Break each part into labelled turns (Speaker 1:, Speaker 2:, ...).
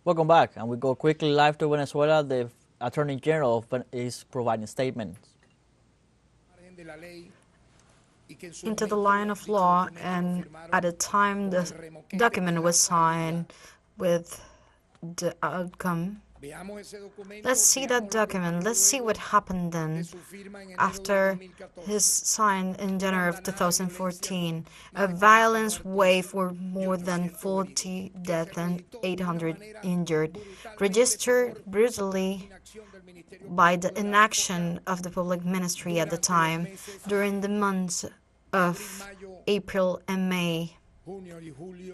Speaker 1: Welcome back, and we go quickly live to Venezuela. The Attorney General is providing statements.
Speaker 2: Into the line of law, and at the time the document was signed with the outcome. Let's see that document. Let's see what happened then after his sign in January of 2014. A violence wave with more than 40 deaths and 800 injured, registered brutally by the inaction of the public ministry at the time during the months of April and May,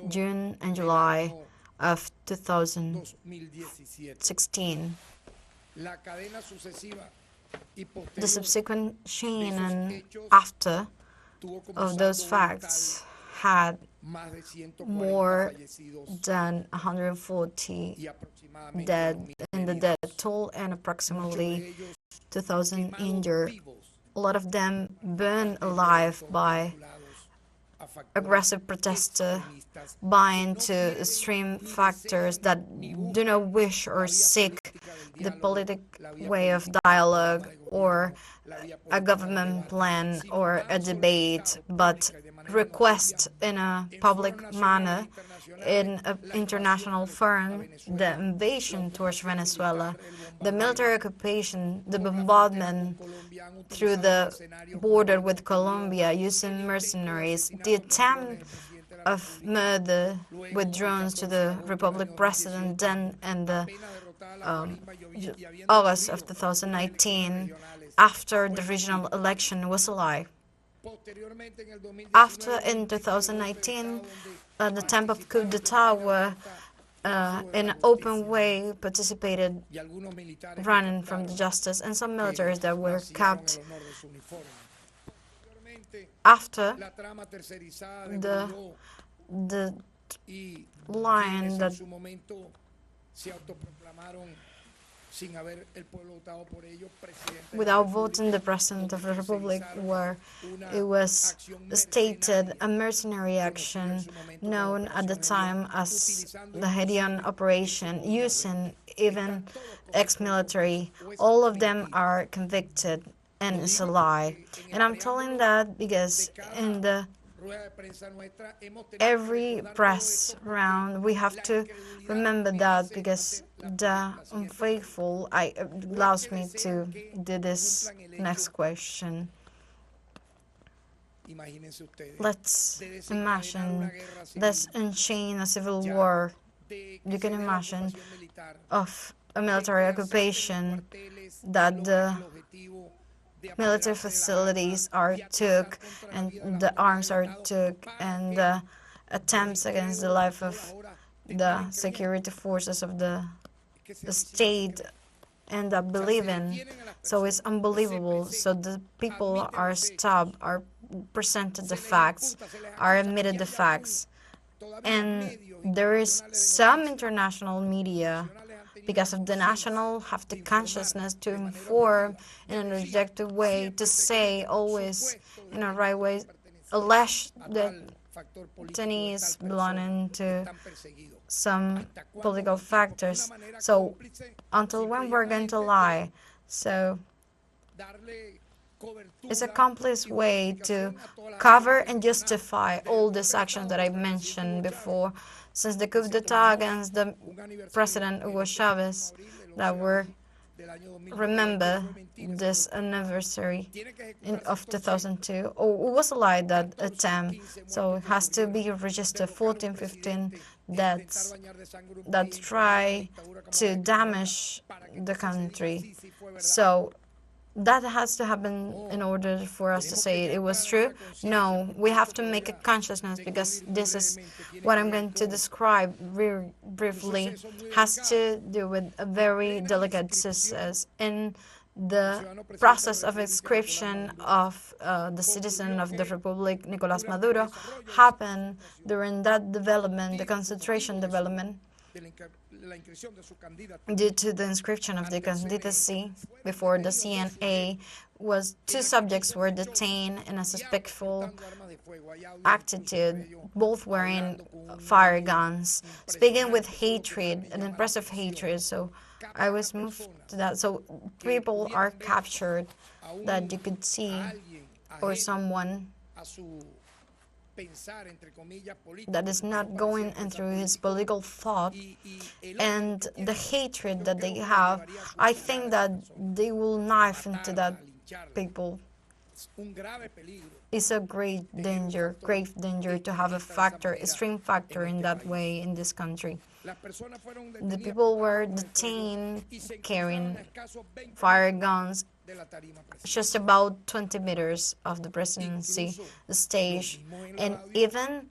Speaker 2: June and July of 2016. The subsequent chain and after of those facts had more than 140 dead in the death toll and approximately 2,000 injured. A lot of them burned alive by aggressive protesters buying into extreme factors that do not wish or seek the political way of dialogue or a government plan or a debate, but request in a public manner in an international forum the invasion towards Venezuela, the military occupation, the bombardment through the border with Colombia using mercenaries, the attempt of murder with drones to the Republic president then in the August of 2019 after the regional election was a lie. After, in 2019, the attempt of coup d'etat were in an open way participated running from the justice and some militaries that were kept. After the line that without voting the President of the Republic, where it was stated a mercenary action known at the time as the Hedion operation, using even ex-military. All of them are convicted, and it's a lie. And I'm telling that because in every press round we have to remember that, because the unfaithful allows me to do this next question. Let's imagine, let's unchain a civil war. You can imagine of a military occupation that the military facilities are took and the arms are took and the attempts against the life of the security forces of the state end up believing. So it's unbelievable. So the people are stopped, are presented the facts, are admitted the facts, and there is some international media, because of the national, have the consciousness to inform in an objective way, to say always in a right way, allege that detainees belonging to some political factors. So until when we're going to lie? So it's a complex way to cover and justify all these actions that I mentioned before, since the coup d'etat against the President Hugo Chavez that were remember this anniversary of 2002. Oh, it was a lie, that attempt. So it has to be registered 14, 15 deaths that try to damage the country. So that has to happen in order for us to say it was true. No, we have to make a consciousness, because this is what I'm going to describe very briefly, has to do with a very delicate process in the process of inscription of the citizen of the Republic, Nicolas Maduro, happened during that development, the concentration development. due to the inscription of the candidacy before the CNA, two subjects were detained in a suspectful attitude, both wearing fire guns, speaking with hatred, an impressive hatred. So I was moved to that. So people are captured that you could see, or someone that is not going into his political thought, and the hatred that they have, I think that they will knife into that people. It's a grave danger to have a extreme factor in that way in this country. The people were detained carrying fire guns just about 20 meters of the presidency stage, and even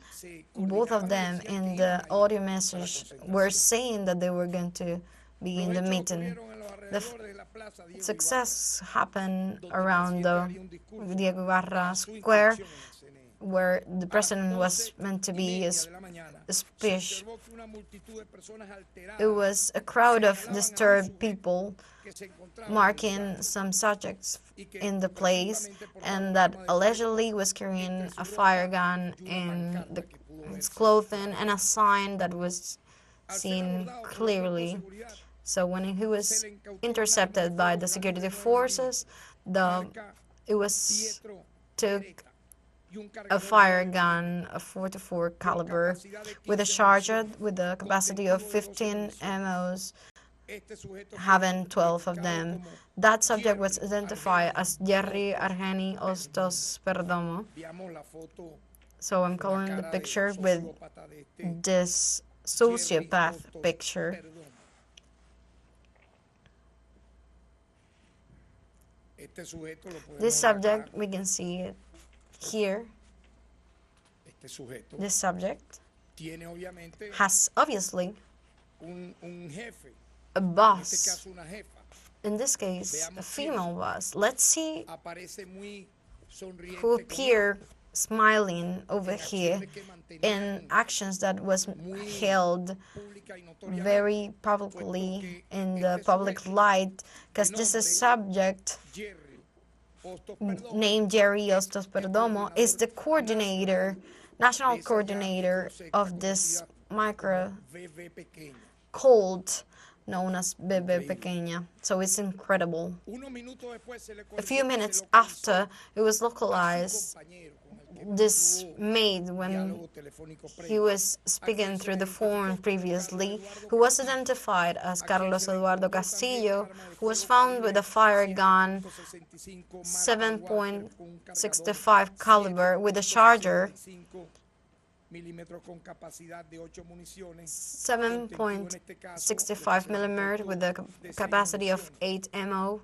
Speaker 2: both of them in the audio message were saying that they were going to be in the meeting. The success happened around the Diego Guerra Square, where the president was meant to be his speech. It was a crowd of disturbed people marking some subjects in the place, and that allegedly was carrying a fire gun in his clothing and a sign that was seen clearly. So when he was intercepted by the security forces, it was took a fire gun, a 44 caliber, with a charger with a capacity of 15 MOs, having 12 of them. That subject was identified as Jerry Argeni Ostos Perdomo. So I'm calling the picture with this sociopath picture. This subject, we can see it here. This subject has obviously a boss, in this case a female boss. Let's see who appear smiling over here in actions that was held very publicly in the public light, because this is subject named Jerry Ostos Perdomo is the coordinator, national coordinator of this micro cult known as Bebe Pequeña. So it's incredible. A few minutes after it was localized, this maid, when he was speaking through the phone previously, who was identified as Carlos Eduardo Castillo, who was found with a fire gun 7.65 caliber with a charger 7.65 millimeter with a capacity of 8 MO.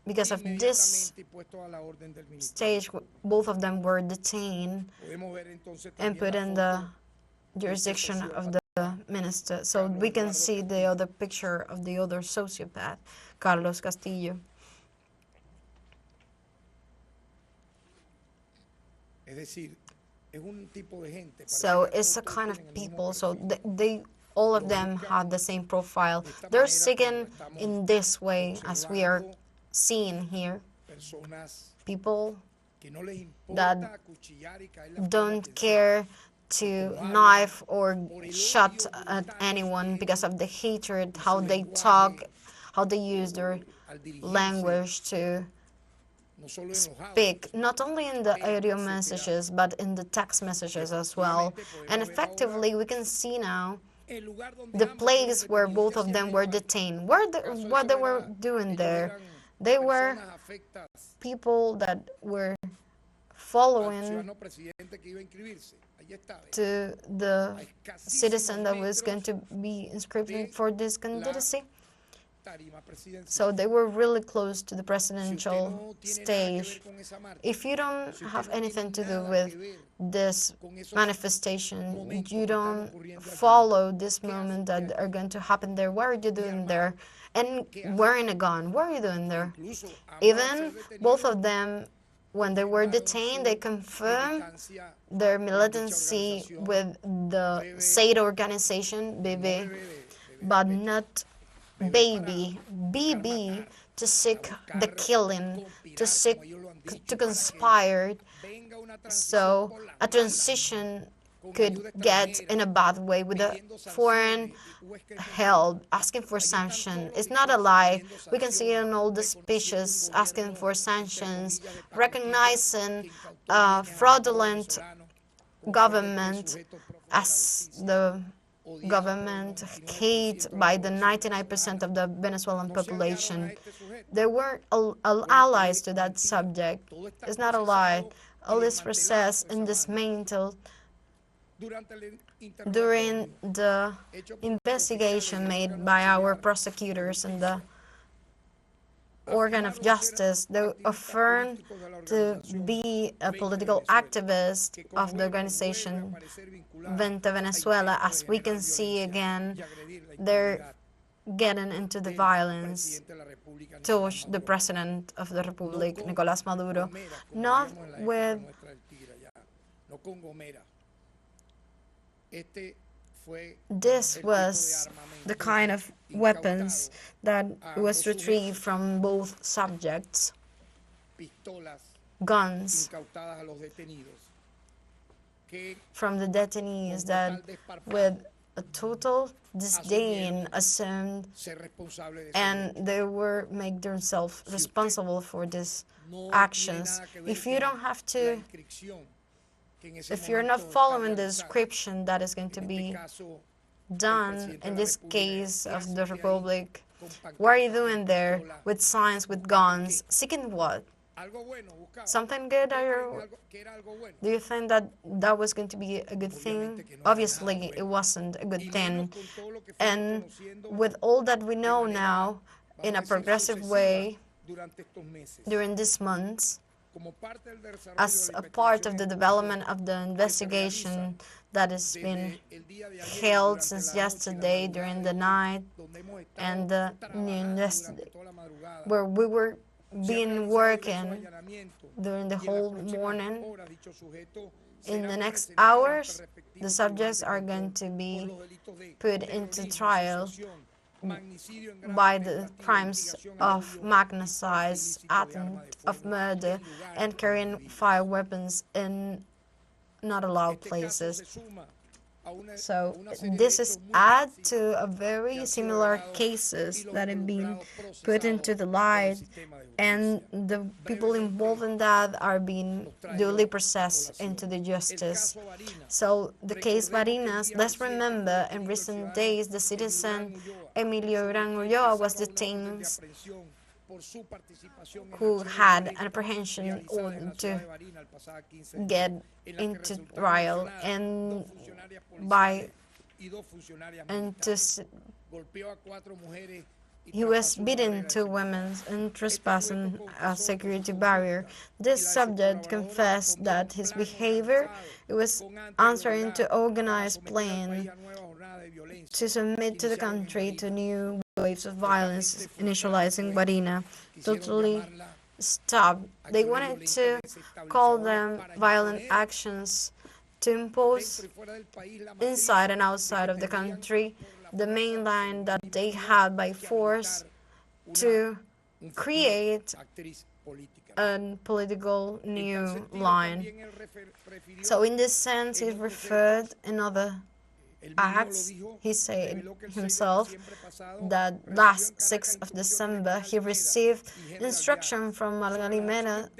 Speaker 2: Because of this stage, both of them were detained and put in the jurisdiction of the minister. So we can see the other picture of the other sociopath, Carlos Castillo. So it's a kind of people, so they all of them have the same profile. They're seeking in this way, as we are seeing here, people that don't care to knife or shot at anyone because of the hatred, how they talk, how they use their language to speak, not only in the audio messages, but in the text messages as well. And effectively, we can see now the place where both of them were detained. What they were doing there. They were people that were following to the citizen that was going to be inscribed for this candidacy. So they were really close to the presidential stage. If you don't have anything to do with this manifestation, you don't follow this moment that are going to happen there, what are you doing there? And wearing a gun, what are you doing there? Even both of them when they were detained, they confirmed their militancy with the said organization, BB, but not Baby, BB, to seek the killing, to conspire, so a transition could get in a bad way with the foreign help, asking for sanctions. It's not a lie. We can see it in all the speeches asking for sanctions, recognizing fraudulent government as the government hated by the 99% of the Venezuelan population. They were allies to that subject. It's not a lie. All this process and dismantled during the investigation made by our prosecutors and the organ of justice. They affirmed to be a political activist of the organization Venezuela. As we can see again, they're getting into the violence towards the president of the Republic, Nicolas Maduro, not with this was the kind of weapons that was retrieved from both subjects, guns from the detainees that with a total disdain assumed and they were make themselves responsible for these actions. If you don't have to, if you're not following the description that is going to be done in this case of the Republic, what are you doing there with signs, with guns, seeking what? Something good? Do you think that that was going to be a good thing? Obviously, it wasn't a good thing. And with all that we know now, in a progressive way, during these months, as a part of the development of the investigation that has been held since yesterday during the night and the noon yesterday, where we were been working during the whole morning. In the next hours, the subjects are going to be put into trial by the crimes of magnicize, attempt of murder, and carrying fire weapons in not allowed places. So this is add to a very similar cases that have been put into the light, and the people involved in that are being duly processed into the justice. So the case Barinas, let's remember in recent days the citizen Emilio Gran Ulloa was detained, who had an apprehension order to get into trial, and he was beaten 2 women and trespassing a security barrier. This subject confessed that his behavior was answering to organized plan to submit to the country to new waves of violence, initializing Guarina, totally stopped. They wanted to call them violent actions to impose inside and outside of the country the main line that they had by force to create a political new line. So in this sense, he referred in other acts. He said himself that last 6th of December he received instruction from Margarimena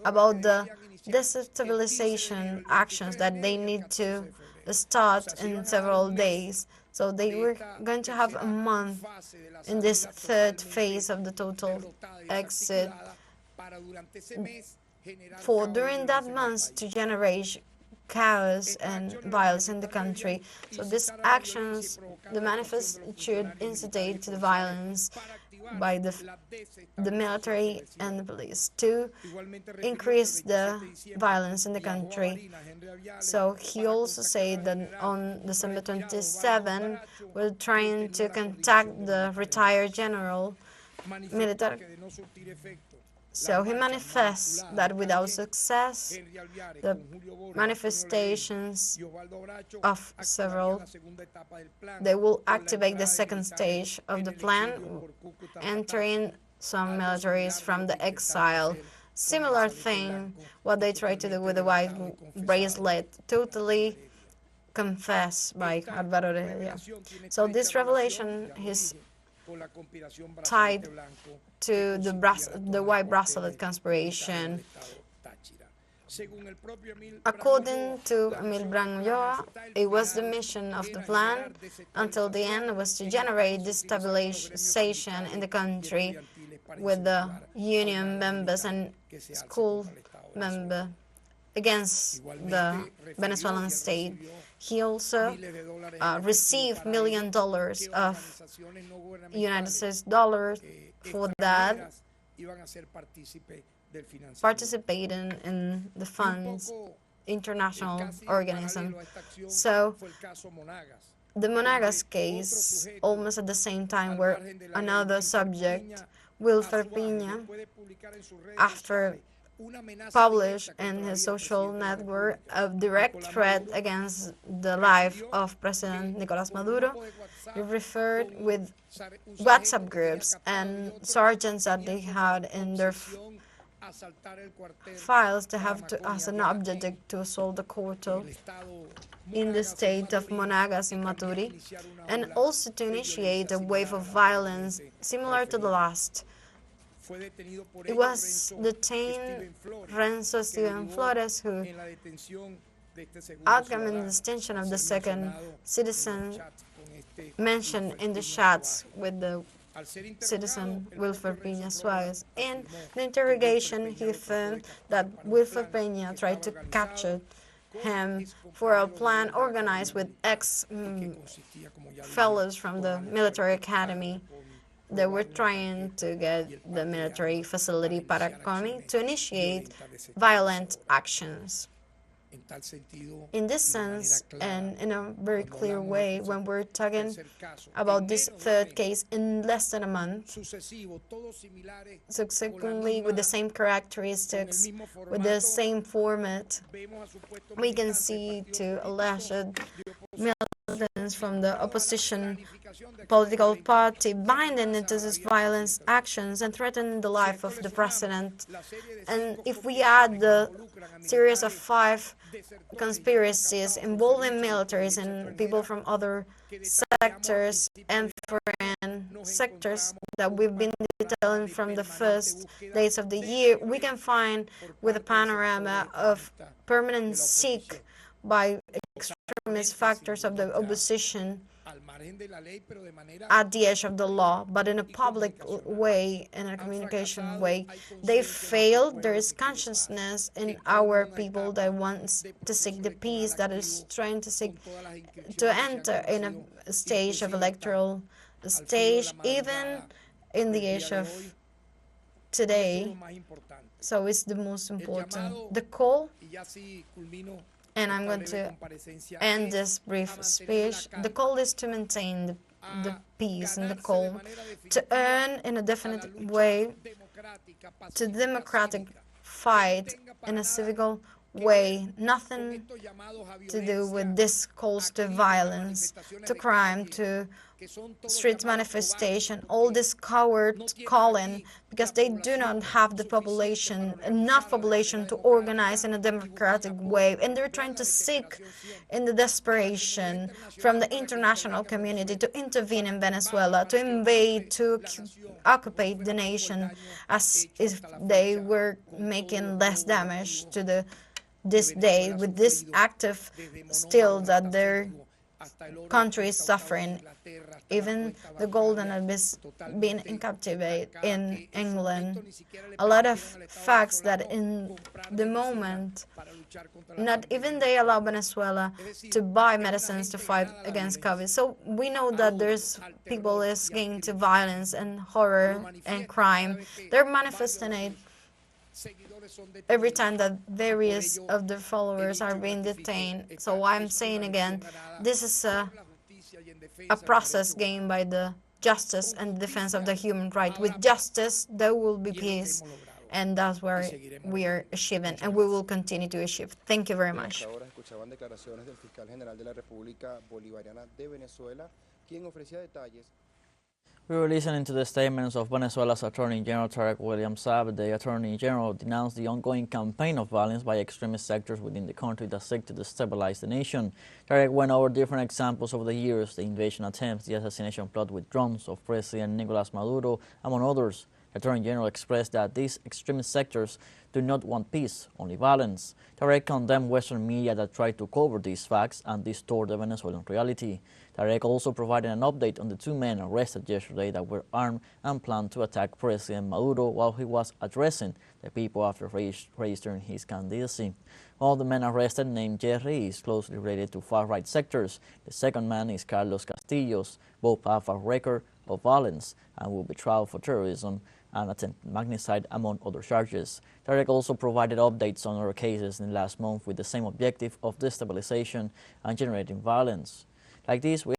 Speaker 2: about the destabilization actions that they need to start in several days. So they were going to have a month in this 3rd phase of the total exit for during that month to generate chaos and violence in the country. So these actions, the manifest should incitate to the violence by the military and the police to increase the violence in the country. So he also said that on December 27, we're trying to contact the retired general military So he manifests that without success, the manifestations of several, they will activate the second stage of the plan, entering some militaries from the exile. Similar thing, what they try to do with the white bracelet, totally confessed by Alvaro Heredia. So this revelation is tied to the white bracelet conspiration. According to Emil Branyoa, it was the mission of the plan until the end was to generate destabilization in the country with the union members and school members against the Venezuelan state. He also received $1 million of United States dollars for that, participating in the fund's international organism. So the Monagas case, almost at the same time, where another subject, Wilfer Piña, after published in his social network a direct threat against the life of President Nicolas Maduro. He referred with WhatsApp groups and sergeants that they had in their files to have as an objective to assault the quarter in the state of Monagas in Maturi, and also to initiate a wave of violence similar to the last. It was detained Renzo Steven Flores, who outcome in the detention of the second citizen mentioned in the chats with the citizen Wilfer Peña Suarez. In the interrogation, he affirmed that Wilfer Peña tried to capture him for a plan organized with ex-fellows from the military academy. They were trying to get the military facility Paraconi to initiate violent actions. In this sense, and in a very clear way, when we're talking about this third case in less than a month, subsequently with the same characteristics, with the same format, we can see two alleged militants from the opposition political party binding into these violent actions and threatening the life of the president. And if we add the series of 5 conspiracies involving militaries and people from other sectors and foreign sectors that we've been detailing from the first days of the year, we can find with a panorama of permanent seek by extremist factors of the opposition at the edge of the law, but in a public way, in a communication way. They failed. There is consciousness in our people that wants to seek the peace, that is trying to seek to enter in a stage of electoral stage, even in the age of today. So it's the most important. The call, and I'm going to end this brief speech. The call is to maintain the peace and the calm, to earn in a definite way, to democratic fight in a civil way, nothing to do with this calls to violence, to crime, to street manifestation, all this coward calling, because they do not have the population, enough population to organize in a democratic way, and they're trying to seek in the desperation from the international community to intervene in Venezuela, to invade, to occupy the nation, as if they were making less damage to this day with this active still that their country is suffering. Even the golden has been in captivity in England. A lot of facts that in the moment, not even they allow Venezuela to buy medicines to fight against COVID. So we know that there's people escaping to violence and horror and crime. They're manifesting it every time that various of their followers are being detained. So I'm saying again, this is a process gained by the justice and defense of the human right. With justice, there will be peace. And that's where we are achieving, and we will continue to achieve. Thank you very much.
Speaker 3: Ahora escuchaban declaraciones del fiscal general de la República Bolivariana de Venezuela, quien ofrecía detalles.
Speaker 1: We were listening to the statements of Venezuela's Attorney General Tarek William. The Attorney General denounced the ongoing campaign of violence by extremist sectors within the country that seek to destabilize the nation. Tarek went over different examples over the years, the invasion attempts, the assassination plot with drones of President Nicolas Maduro, among others. The Attorney General expressed that these extremist sectors do not want peace, only violence. Tarek condemned Western media that try to cover these facts and distort the Venezuelan reality. Tarek also provided an update on the two men arrested yesterday that were armed and planned to attack President Maduro while he was addressing the people after registering his candidacy. One of the men arrested, named Jerry, is closely related to far-right sectors. The second man is Carlos Castillos. Both have a record of violence and will be tried for terrorism and attempted magnicide, among other charges. Tarek also provided updates on other cases in the last month with the same objective of destabilization and generating violence. Like this, we